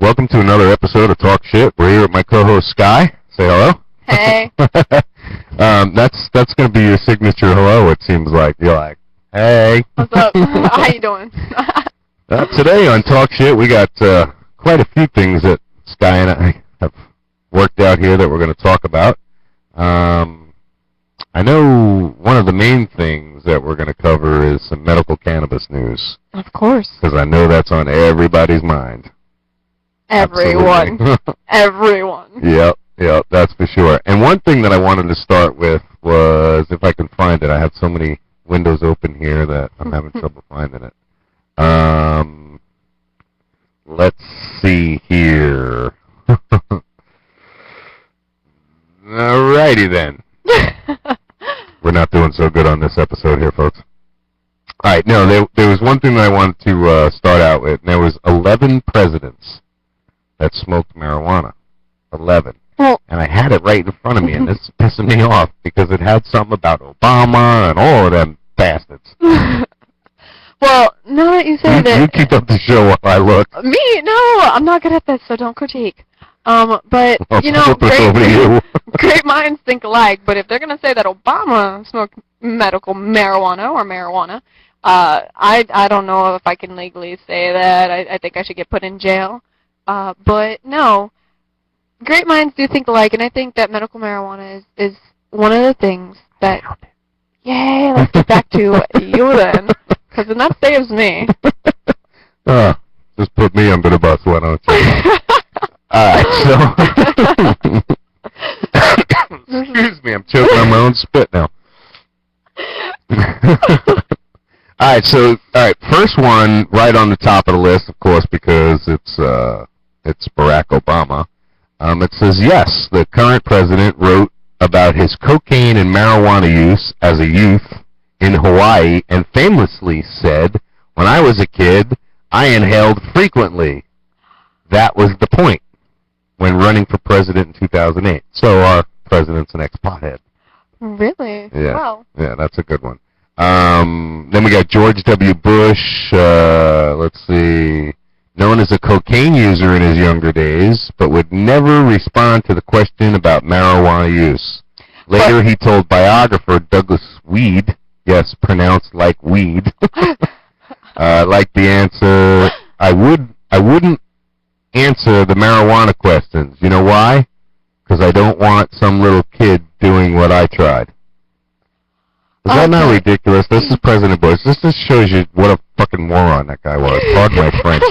welcome to another episode of Talk Shit. We're here with my co-host Sky. Say hello. Hey. That's gonna be your signature hello. It seems like you're like, hey. What's up? How you doing? Today on Talk Shit, we got quite a few things that Sky and I have worked out here that we're going to talk about. I know one of the main things that we're going to cover is some medical cannabis news. Of course. Because I know that's on everybody's mind. Everyone. Everyone. Yep, that's for sure. And one thing that I wanted to start with was, if I can find it, I have so many windows open here that I'm having trouble finding it. Let's see here. Alrighty then. We're not doing so good on this episode here, folks. Alright, no, there was one thing that I wanted to start out with, and there was 11 presidents that smoked marijuana. 11. Well, and I had it right in front of me, and this is pissing me off, because it had something about Obama and all of them bastards. well, now that you say that... You keep up the show while I look. Me? No, I'm not good at this, so don't critique. But, you know, great minds think alike, but if they're going to say that Obama smoked medical marijuana or marijuana, I don't know if I can legally say that. I think I should get put in jail. But, no, great minds do think alike, and I think that medical marijuana is one of the things that... Yay, let's get back to you then, because then that saves me. Just put me under the bus, why don't you? Alright, so... Excuse me, I'm choking on my own spit now. Alright, first one right on the top of the list, of course, because it's Barack Obama. It says, yes, the current president wrote about his cocaine and marijuana use as a youth in Hawaii and famously said, when I was a kid, I inhaled frequently. That was the point when running for president in 2008. So our president's an ex-pothead. Really? Yeah. Wow. Yeah, that's a good one. Then we got George W. Bush, let's see, known as a cocaine user in his younger days, but would never respond to the question about marijuana use. Later, he told biographer Douglas Weed, yes, pronounced like weed, like the answer, I wouldn't answer the marijuana questions. You know why? Because I don't want some little kid doing what I tried. Is that not ridiculous? This is President Bush. This just shows you what a fucking moron that guy was. Pardon my French.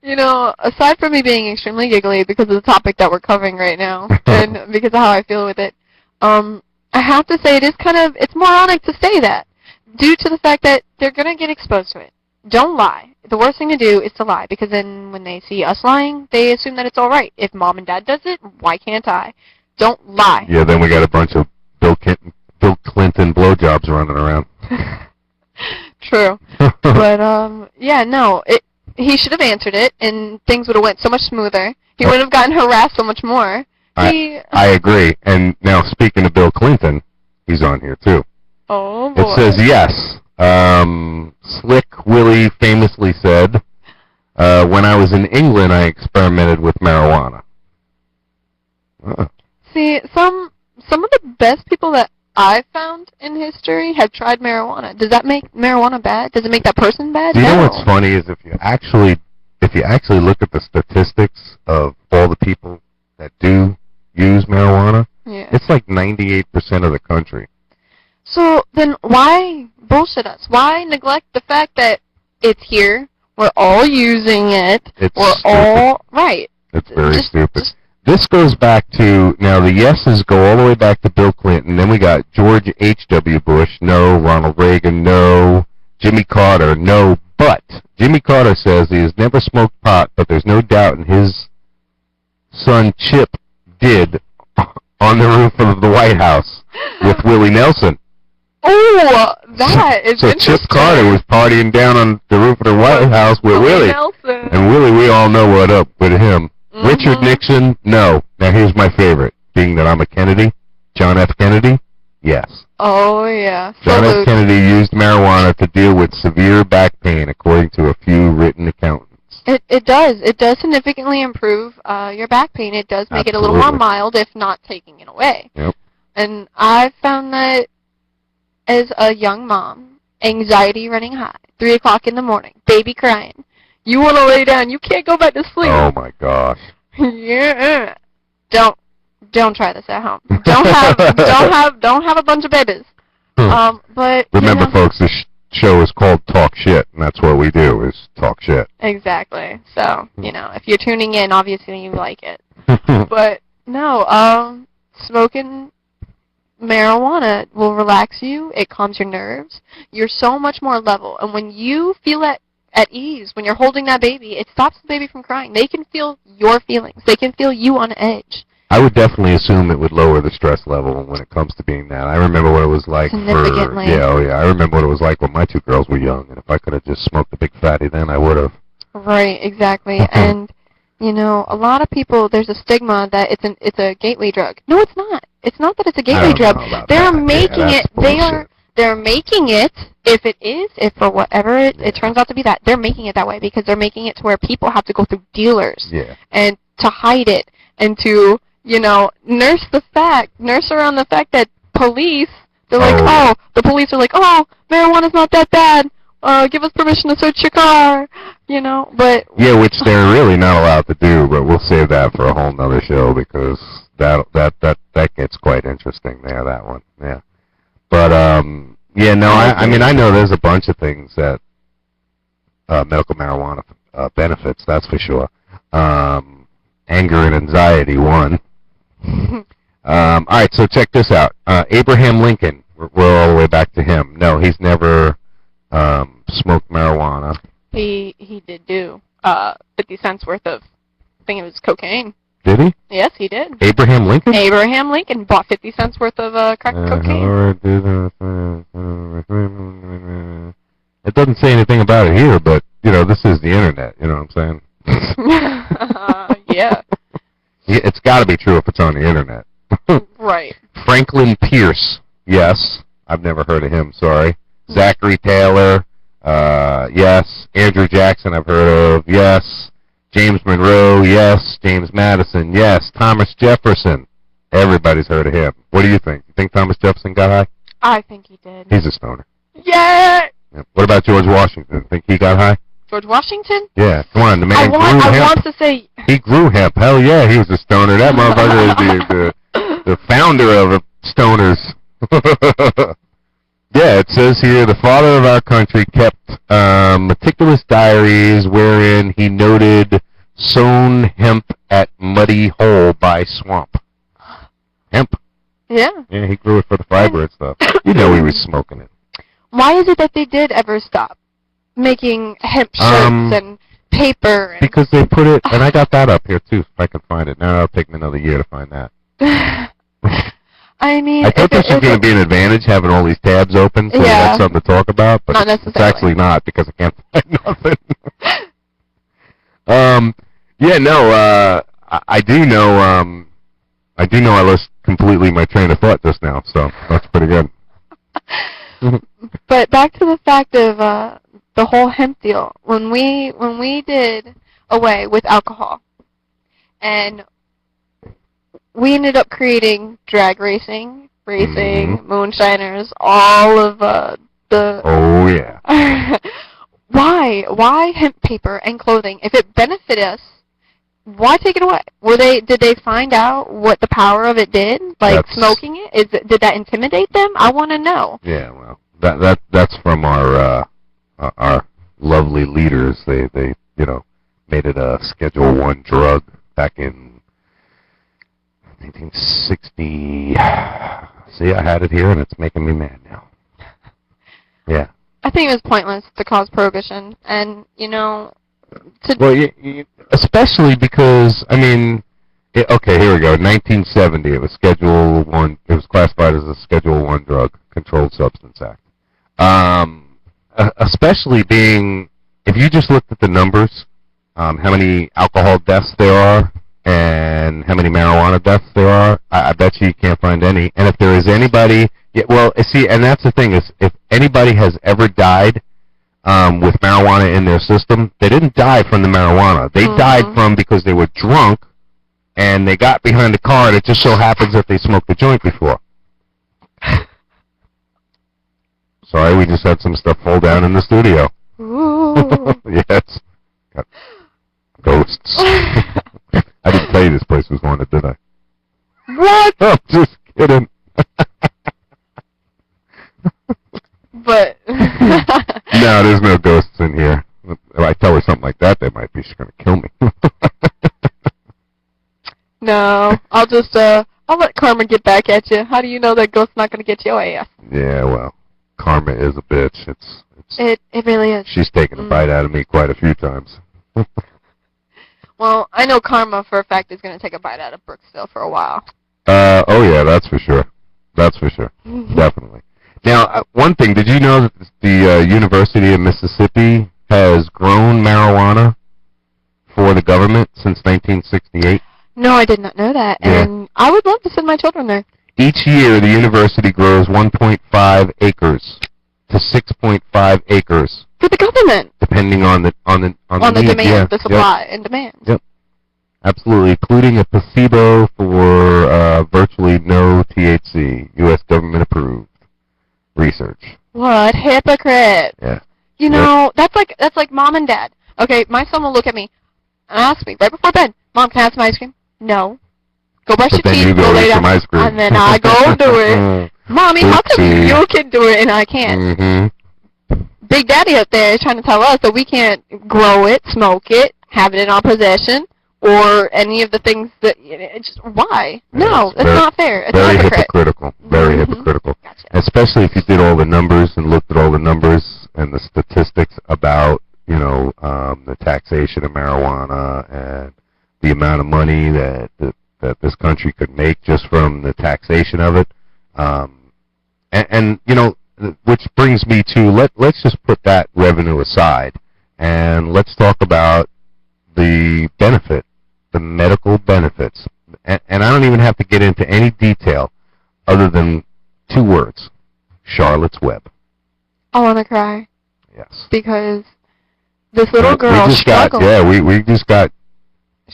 You know, aside from me being extremely giggly because of the topic that we're covering right now, and because of how I feel with it, I have to say it's moronic to say that, due to the fact that they're going to get exposed to it. Don't lie. The worst thing to do is to lie, because then when they see us lying, they assume that it's all right. If mom and dad does it, why can't I? Don't lie. Yeah, then we got a bunch of Bill Clinton blowjobs running around. True. But, yeah, no, he should have answered it, and things would have went so much smoother. He wouldn't have gotten harassed so much more. I agree. And now, speaking of Bill Clinton, he's on here, too. Oh, boy. It says, yes. Slick Willie famously said, when I was in England, I experimented with marijuana. See, some of the best people that I've found in history have tried marijuana. Does that make marijuana bad? Does it make that person bad? You no. know what's funny is if you actually look at the statistics of all the people that do use marijuana, it's like 98% of the country. So then why bullshit us? Why neglect the fact that it's here, we're all using it, all right. It's very stupid. This goes back to, now the yeses go all the way back to Bill Clinton, then we got George H.W. Bush, no, Ronald Reagan, no, Jimmy Carter, no, but Jimmy Carter says he has never smoked pot, but there's no doubt in his son Chip did on the roof of the White House with Willie Nelson. Oh, that is so interesting. Chip Carter was partying down on the roof of the White House with Willie. Nelson. And Willie, we all know what up with him. Mm-hmm. Richard Nixon, no. Now here's my favorite. Being that I'm a Kennedy, John F. Kennedy, yes. Oh, yeah. John F. Kennedy used marijuana to deal with severe back pain, according to a few written accountants. It does. It does significantly improve your back pain. It does make it a little more mild, if not taking it away. Yep. And I've found that as a young mom, anxiety running high, 3 o'clock in the morning, baby crying, you want to lay down, you can't go back to sleep. Oh my gosh. Yeah. Don't try this at home. Don't have a bunch of babies. But remember, folks, this show is called Talk Shit, and that's what we do, is talk shit. Exactly. So, if you're tuning in, obviously you like it. But no, smoking marijuana will relax you. It calms your nerves. You're so much more level. And when you feel at ease, when you're holding that baby, it stops the baby from crying. They can feel your feelings. They can feel you on edge. I would definitely assume it would lower the stress level when it comes to being that. I remember what it was like significantly. I remember what it was like when my 2 girls were young, and if I could have just smoked a big fatty then, I would have. Right, exactly. And a lot of people, there's a stigma that it's a gateway drug. No, it's not. It's not that it's a gateway drug. They're making it. They're making it. If for whatever it turns out to be that, they're making it that way because they're making it to where people have to go through dealers and to hide it and to nurse around the fact that police, they're like, the police are like, marijuana's not that bad. Give us permission to search your car, but... Yeah, which they're really not allowed to do, but we'll save that for a whole nother show because that gets quite interesting there, that one, yeah. But, I mean, I know there's a bunch of things that medical marijuana benefits, that's for sure. Anger and anxiety, one. All right, so check this out. Abraham Lincoln, we're all the way back to him. No, he's never smoked marijuana. He did do 50 cents worth of, I think it was cocaine. Did he? Yes, he did. Abraham Lincoln? Abraham Lincoln bought 50 cents worth of crack cocaine. It doesn't say anything about it here, but, this is the internet, you know what I'm saying? Yeah. It's got to be true if it's on the internet. Right. Franklin Pierce, yes. I've never heard of him, sorry. Zachary Taylor, yes. Andrew Jackson, I've heard of, yes. James Monroe, yes. James Madison, yes. Thomas Jefferson, everybody's heard of him. What do you think? You think Thomas Jefferson got high? I think he did. He's a stoner. Yeah! What about George Washington? Think he got high? George Washington? Yeah, come on, the man grew hemp. I want to say... He grew hemp. Hell yeah, he was a stoner. That motherfucker is the founder of stoners. Yeah, it says here, the father of our country kept meticulous diaries wherein he noted sown hemp at muddy hole by swamp. Hemp. Yeah. Yeah, he grew it for the fiber and stuff. He was smoking it. Why is it that they did ever stop making hemp shirts and paper? Because they put it, and I got that up here too, if I can find it. Now it'll take me another year to find that. I mean, I thought this was going to be an advantage, having all these tabs open, so we got something to talk about, but it's actually not, because I can't find nothing. I do know I lost completely my train of thought just now, so that's pretty good. But back to the fact of the whole hemp deal. When we did away with alcohol, and we ended up creating drag racing, moonshiners, all of the... Oh, yeah. Why hemp paper and clothing? If it benefited us, why take it away? Did they find out what the power of it did? Like smoking it? Did that intimidate them? I want to know. Yeah, well, that's from our lovely leaders. They made it a Schedule 1 drug back in 1960. See, I had it here, and it's making me mad now. Yeah. I think it was pointless to cause prohibition, and especially because okay, here we go. 1970, it was Schedule 1. It was classified as a Schedule 1 drug, Controlled Substance Act. Especially being, if you just looked at the numbers, how many alcohol deaths there are and how many marijuana deaths there are, I bet you can't find any. And if there is anybody, and that's the thing, is if anybody has ever died with marijuana in their system, they didn't die from the marijuana. They died from because they were drunk and they got behind the car, and it just so happens that they smoked a joint before. Sorry, we just had some stuff fall down in the studio. Ooh. Yes. Got ghosts. I didn't tell you this place was haunted, did I? What? I'm just kidding. But no, there's no ghosts in here. If I tell her something like that, they might be. She's gonna kill me. No, I'll just I'll let karma get back at you. How do you know that ghost's not gonna get your ass? Yeah, well, karma is a bitch. It really is. She's taken a bite out of me quite a few times. Well, I know karma for a fact is gonna take a bite out of Brooke still for a while. Oh yeah, that's for sure. That's for sure. Definitely. Now, one thing, did you know that the University of Mississippi has grown marijuana for the government since 1968? No, I did not know that, and I would love to send my children there. Each year, the university grows 1.5 acres to 6.5 acres. For the government. Depending on the need, demand, the supply and demand. Yep. Absolutely, including a placebo for virtually no THC, U.S. government approved research. What hypocrite! Yeah. You know, that's like mom and dad. Okay, my son will look at me and ask me right before bed, "Mom, can I have some ice cream?" No. Go brush your teeth, go lay down, ice cream. and then I go do it. Mommy, how come you can do it and I can't? Big Daddy up there is trying to tell us that we can't grow it, smoke it, have it in our possession, or any of the things that, why? No, it's not fair. It's very hypocritical. Very hypocritical. Gotcha. Especially if you did all the numbers and looked at all the numbers and the statistics about, the taxation of marijuana and the amount of money that this country could make just from the taxation of it. Which brings me to, let's just put that revenue aside and let's talk about the benefit, the medical benefits. And I don't even have to get into any detail other than 2 words: Charlotte's Web. I want to cry. Yes. Because this little girl struggled. We just got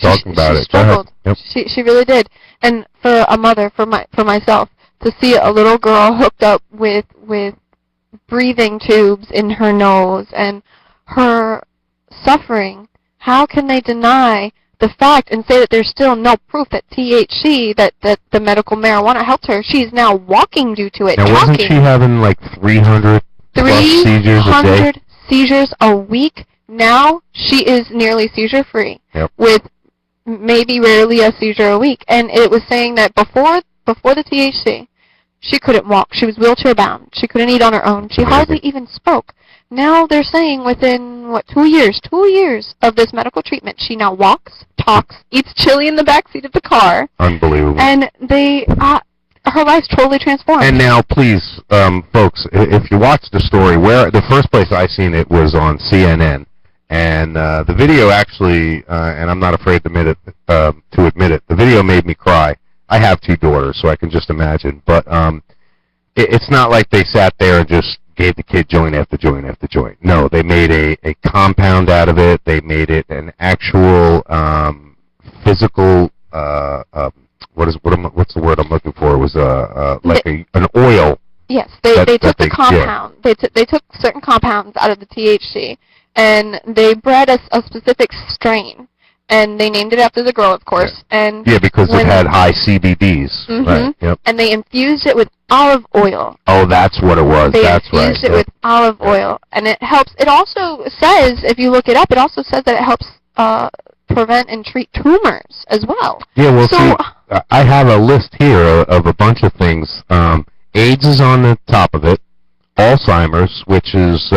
talking about it. Struggled. Yep. She really did. And for a mother, for myself, to see a little girl hooked up with breathing tubes in her nose and her suffering, how can they deny the fact and say that there's still no proof that THC, that the medical marijuana helped her? She's now walking due to it. Now, wasn't she having like 300 seizures a day? 300 seizures a week. Now she is nearly seizure-free, with maybe rarely a seizure a week. And it was saying that before the THC, she couldn't walk. She was wheelchair-bound. She couldn't eat on her own. She hardly even spoke. Now they're saying within, 2 years of this medical treatment, she now walks, talks, eats chili in the backseat of the car. Unbelievable. And her life's totally transformed. And now, please, folks, if you watch the story, the first place I seen it was on CNN. And the video actually, and I'm not afraid to admit it, the video made me cry. I have 2 daughters, so I can just imagine. But it's not like they sat there and just gave the kid joint after joint after joint. No, they made a compound out of it. They made it an actual physical. What's the word I'm looking for? It was an oil. Yes, they took the compound. Yeah. They took certain compounds out of the THC. And they bred a specific strain, and they named it after the girl, of course. And because it had high CBDs. Right. Yep. And they infused it with olive oil. Oh, that's what it was. That's right. They infused it with olive oil, and it helps. It also says, if you look it up, it also says that it helps prevent and treat tumors as well. Yeah. Well, see, I have a list here of a bunch of things. AIDS is on the top of it. Alzheimer's, which is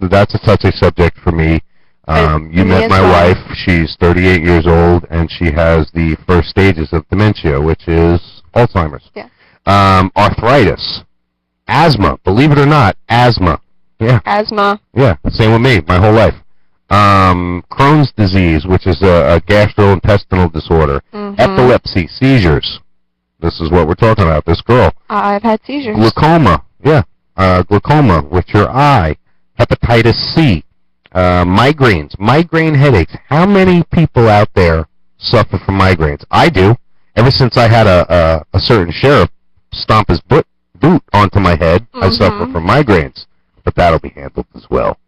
that's a touchy subject for me. You met my wife. She's 38 years old, and she has the first stages of dementia, which is Alzheimer's. Yeah. Arthritis, asthma. Believe it or not, asthma. Yeah. Asthma. Yeah. Same with me. My whole life. Crohn's disease, which is a gastrointestinal disorder. Epilepsy, seizures. This is what we're talking about. This girl. I've had seizures. Glaucoma. Yeah. glaucoma with your eye, hepatitis C, migraines, migraine headaches. How many people out there suffer from migraines? I do. Ever since I had a certain sheriff stomp his boot onto my head, I suffer from migraines. But that'll be handled as well.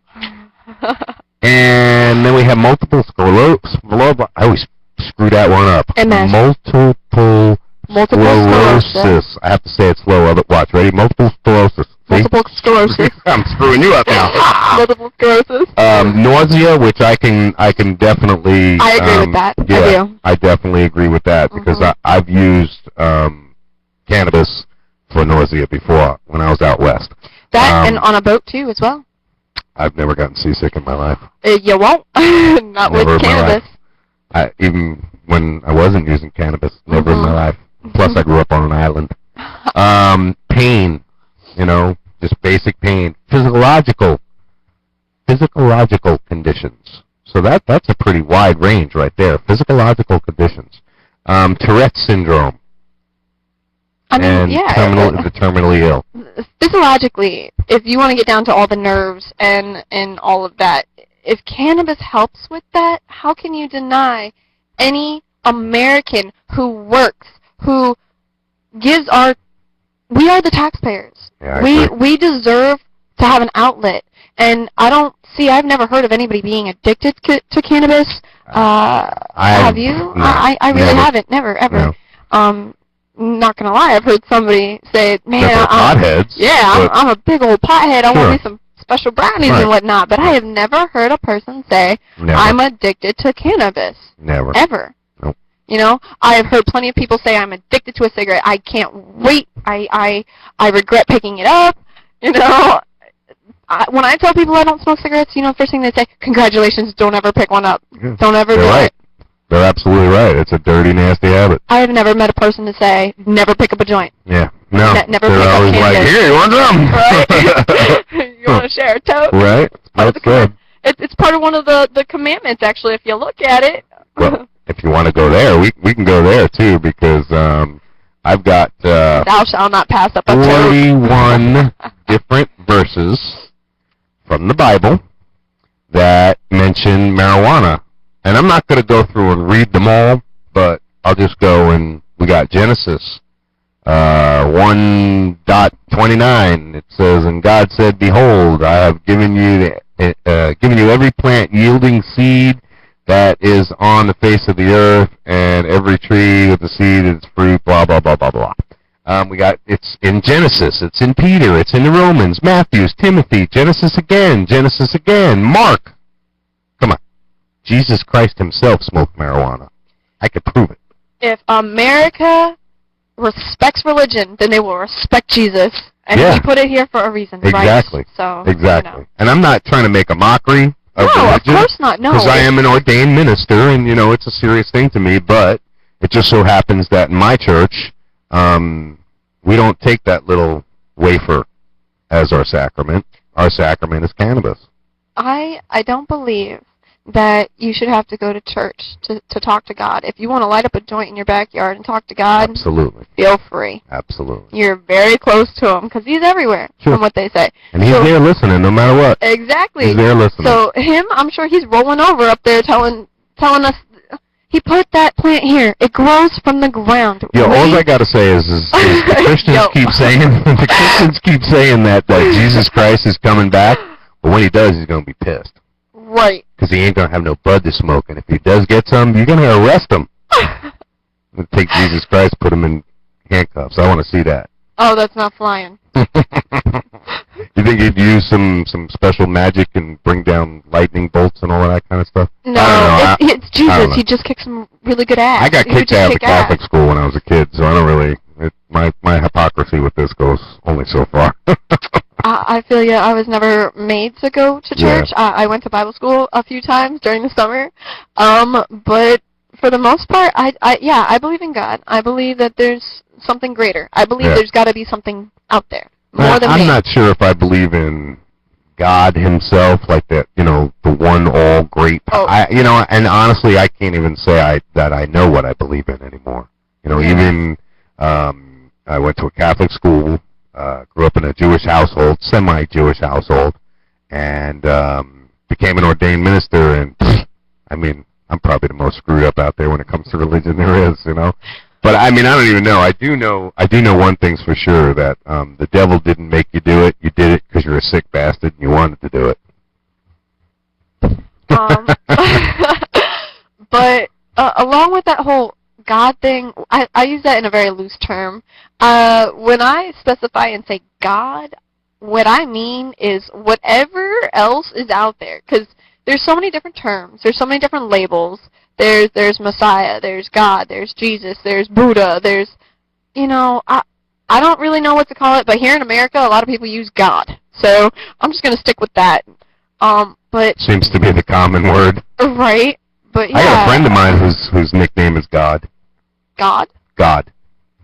And then we have multiple sclerosis. I always screw that one up. MS. Multiple sclerosis. I have to say it slow. Watch, ready? Multiple sclerosis. See? Multiple sclerosis. I'm screwing you up now. Multiple sclerosis. Nausea, which I can definitely. I agree with that. Yeah, I do. I definitely agree with that because I've used cannabis for nausea before when I was out west. That and on a boat too, as well. I've never gotten seasick in my life. You won't. Not Never with cannabis. Even when I wasn't using cannabis, never in my life. Plus, I grew up on an island. Pain, just basic pain. Physiological conditions. So that's a pretty wide range right there. Physiological conditions. Tourette's syndrome. I mean, and the terminally ill. Physiologically, if you want to get down to all the nerves and all of that, if cannabis helps with that, how can you deny any American who works, who gives we are the taxpayers. Yeah, we deserve to have an outlet. And I've never heard of anybody being addicted to cannabis. Have you? No, I really haven't. Never, ever. No. Not gonna lie, I've heard somebody say, "Man, potheads." Yeah, I'm a big old pothead. I want me some special brownies Right. and whatnot." But I have never heard a person say, Never. "I'm addicted to cannabis." Never. Ever. Nope. I have heard plenty of people say, "I'm addicted to a cigarette. I can't wait. I regret picking it up." When I tell people I don't smoke cigarettes, first thing they say, "Congratulations, don't ever pick one up. Yeah. Don't ever do right. it." They're absolutely right. It's a dirty, nasty habit. I have never met a person to say, "Never pick up a joint." Yeah. No. Never They're pick up always like, cannabis. "Here, you want some?" Right? You want to share a tote? Right. Part That's of the it's part of one of the commandments, actually, if you look at it. Well, if you want to go there, we can go there too because I've got Thou shalt not pass up a tote. 41 different verses from the Bible that mention marijuana. And I'm not going to go through and read them all, but I'll just go and we got Genesis 1:29. It says, "And God said, Behold, I have given you every plant yielding seed that is on the face of the earth, and every tree with the seed its fruit." Blah blah blah blah blah. It's in Genesis, it's in Peter, it's in the Romans, Matthews, Timothy, Genesis again, Mark. Come on. Jesus Christ himself smoked marijuana. I could prove it. If America respects religion, then they will respect Jesus. And he put it here for a reason, exactly. Right? So, exactly. And I'm not trying to make a mockery of religion. No, of course not. No. Because I am an ordained minister, and, it's a serious thing to me, but it just so happens that in my church, we don't take that little wafer as our sacrament. Our sacrament is cannabis. I don't believe that you should have to go to church to talk to God. If you want to light up a joint in your backyard and talk to God, absolutely, feel free. Absolutely. You're very close to him because he's everywhere, from what they say. And he's there listening no matter what. Exactly. He's there listening. So I'm sure he's rolling over up there telling us, he put that plant here. It grows from the ground. All I got to say is the Christians keep saying that Jesus Christ is coming back, but when he does, he's going to be pissed. Right. Because he ain't going to have no bud to smoke, and if he does get some, you're going to arrest him. Take Jesus Christ, put him in handcuffs. I want to see that. Oh, that's not flying. You think he'd use some special magic and bring down lightning bolts and all of that kind of stuff? No, it's Jesus. He just kicks some really good ass. I got kicked out of the Catholic school when I was a kid, so I don't really... My hypocrisy with this goes only so far. I feel you. I was never made to go to church. Yeah. I went to Bible school a few times during the summer. But for the most part, I believe in God. I believe that there's something greater. I believe there's got to be something out there. More than I'm not sure if I believe in God himself, like that, the one all great. And honestly, I can't even say that I know what I believe in anymore. Even I went to a Catholic school. grew up in a Jewish household, semi-Jewish household, and became an ordained minister. And I mean, I'm probably the most screwed up out there when it comes to religion there is, you know. But I mean, I don't even know. I do know one thing's for sure, that the devil didn't make you do it. You did it because you're a sick bastard and you wanted to do it. But along with that whole God thing, I use that in a very loose term. When I specify and say God, what I mean is whatever else is out there, because there's so many different terms, there's so many different labels. There's Messiah, there's God, there's Jesus, there's Buddha, there's, you know, I don't really know what to call it, but here in America, a lot of people use God. So I'm just going to stick with that. But seems to be the common word. Right. But yeah. I got a friend of mine whose nickname is God. God? God.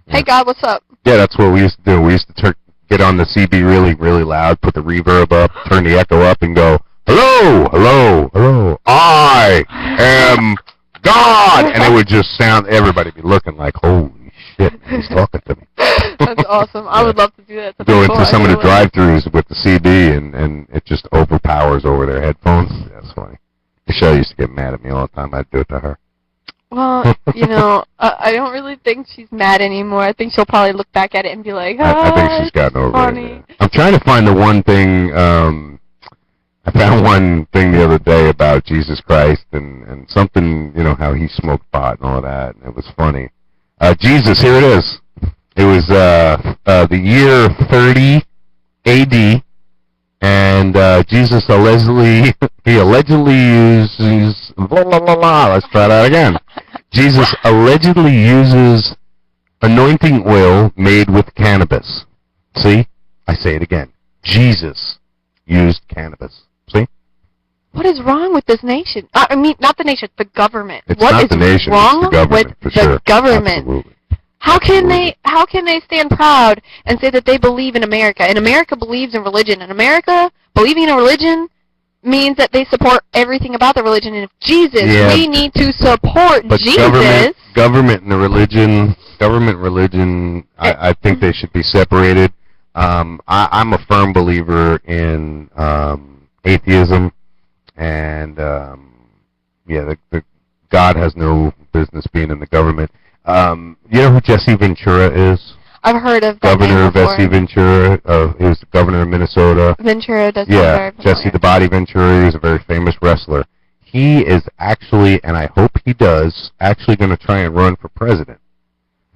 Yeah. Hey, God, what's up? Yeah, that's what we used to do. We used to get on the CB really, really loud, put the reverb up, turn the echo up, and go, hello, hello, hello, I am God! And it would just sound, everybody be looking like, holy shit, he's talking to me. That's awesome. I would love to do that. Go into some of the drive-thrus with the CB, and it just overpowers over their headphones. That's funny. Michelle used to get mad at me all the time. I'd do it to her. Well, you know, I don't really think she's mad anymore. I think she'll probably look back at it and be like, I think she's gotten over funny. it. Yeah. I'm trying to find the one thing, I found one thing the other day about Jesus Christ and something, you know, how he smoked pot and all that, and it was funny. Jesus, here it is. It was the year 30 A.D., and Jesus allegedly uses blah, blah, blah, blah. Let's try that again. Jesus allegedly uses anointing oil made with cannabis. See? I say it again. Jesus used cannabis. See? What is wrong with this nation? I mean, not the nation, the government. It's what not is the nation, wrong it's the government, with for the sure. government? Absolutely. How can they stand proud and say that they believe in America? And America believes in religion. And America believing in a religion means that they support everything about the religion. And if Jesus, we need to support but Jesus. Government and the religion, I think they should be separated. I'm a firm believer in atheism, and the God has no business being in the government. You know who Jesse Ventura is? I've heard of that Governor name before. Jesse Ventura. He was the governor of Minnesota. Ventura does sound very familiar. Jesse the Body Ventura. He was a very famous wrestler. He is actually, and I hope he does, actually going to try and run for president.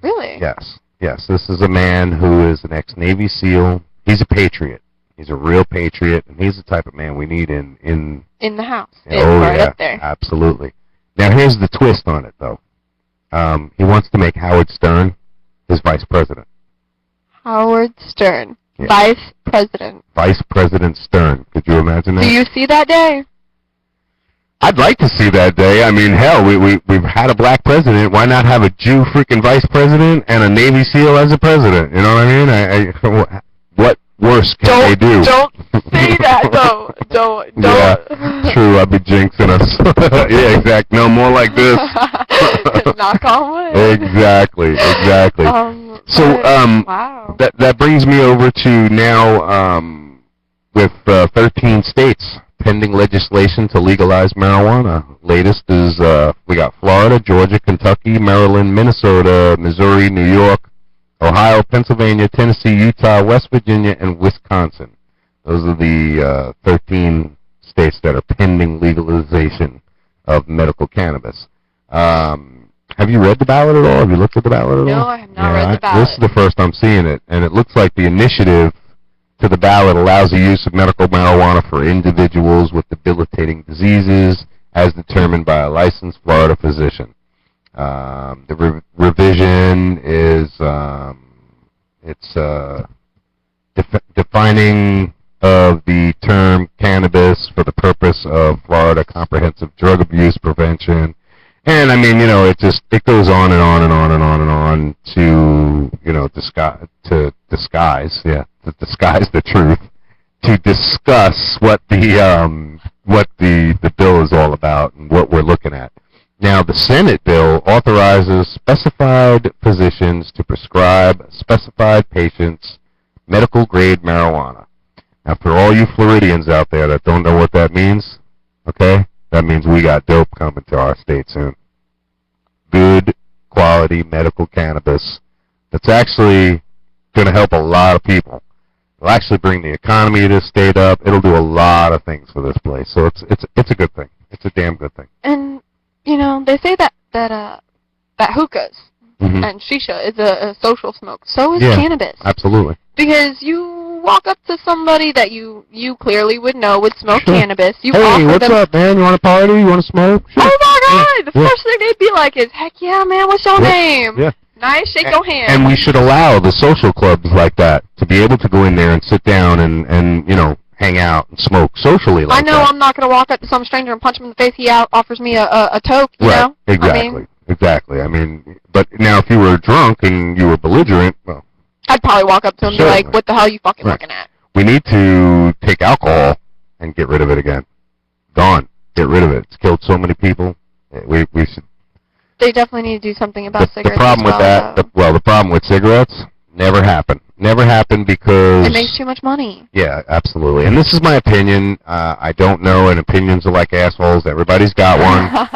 Really? Yes. Yes. This is a man who is an ex-Navy SEAL. He's a patriot. He's a real patriot, and he's the type of man we need in the House. Right up there. Absolutely. Now here's the twist on it, though. He wants to make Howard Stern his vice president. Howard Stern, yeah. Vice President. Vice President Stern. Could you imagine that? Do you see that day? I'd like to see that day. I mean, hell, we've had a black president. Why not have a Jew freaking vice president and a Navy SEAL as a president? You know what I mean? What worse can they do? Don't say that, though. Don't. Yeah, true. I'll be jinxing us. Yeah, exactly. No, more like this. Knock on wood. Exactly. Wow. That brings me over to now with 13 states pending legislation to legalize marijuana. Latest is we got Florida, Georgia, Kentucky, Maryland, Minnesota, Missouri, New York, Ohio, Pennsylvania, Tennessee, Utah, West Virginia, and Wisconsin. Those are the 13 states that are pending legalization of medical cannabis. Have you read the ballot at all? Have you looked at the ballot at all? No, I have not read the ballot. This is the first I'm seeing it, and it looks like the initiative to the ballot allows the use of medical marijuana for individuals with debilitating diseases as determined by a licensed Florida physician. The revision is defining of the term cannabis for the purpose of Florida Comprehensive Drug Abuse Prevention. And I mean, you know, it goes on and on and on and on and on to, you know, disguise the truth, to discuss what the bill is all about and what we're looking at. Now, the Senate bill authorizes specified physicians to prescribe specified patients medical grade marijuana. Now, for all you Floridians out there that don't know what that means, okay, that means we got dope coming to our state soon. Good quality medical cannabis that's actually going to help a lot of people. It'll actually bring the economy of this state up. It'll do a lot of things for this place. So it's a good thing. It's a damn good thing. And you know, they say that hookahs and shisha is a social smoke. So is cannabis. Absolutely. Because you walk up to somebody that you clearly would know would smoke cannabis. You hey, offer what's them, up, man? You want to party? You want to smoke? Sure. Oh my God! The first thing they'd be like is, "Heck yeah, man! What's your name?" Yeah. Nice, shake your hand. And we should allow the social clubs like that to be able to go in there and sit down and you know, hang out and smoke socially like that. I know I'm not going to walk up to some stranger and punch him in the face. He offers me a toke, you know? Exactly. Exactly. I mean, but now if you were drunk and you were belligerent, well, I'd probably walk up to him and be like, "What the hell are you fucking looking at?" We need to take alcohol and get rid of it again. Gone. Get rid of it. It's killed so many people. We should. They definitely need to do something about cigarettes. The problem with that, the problem with cigarettes, never happened. Never happened because it makes too much money. Yeah, absolutely. And this is my opinion. I don't know, and opinions are like assholes. Everybody's got one.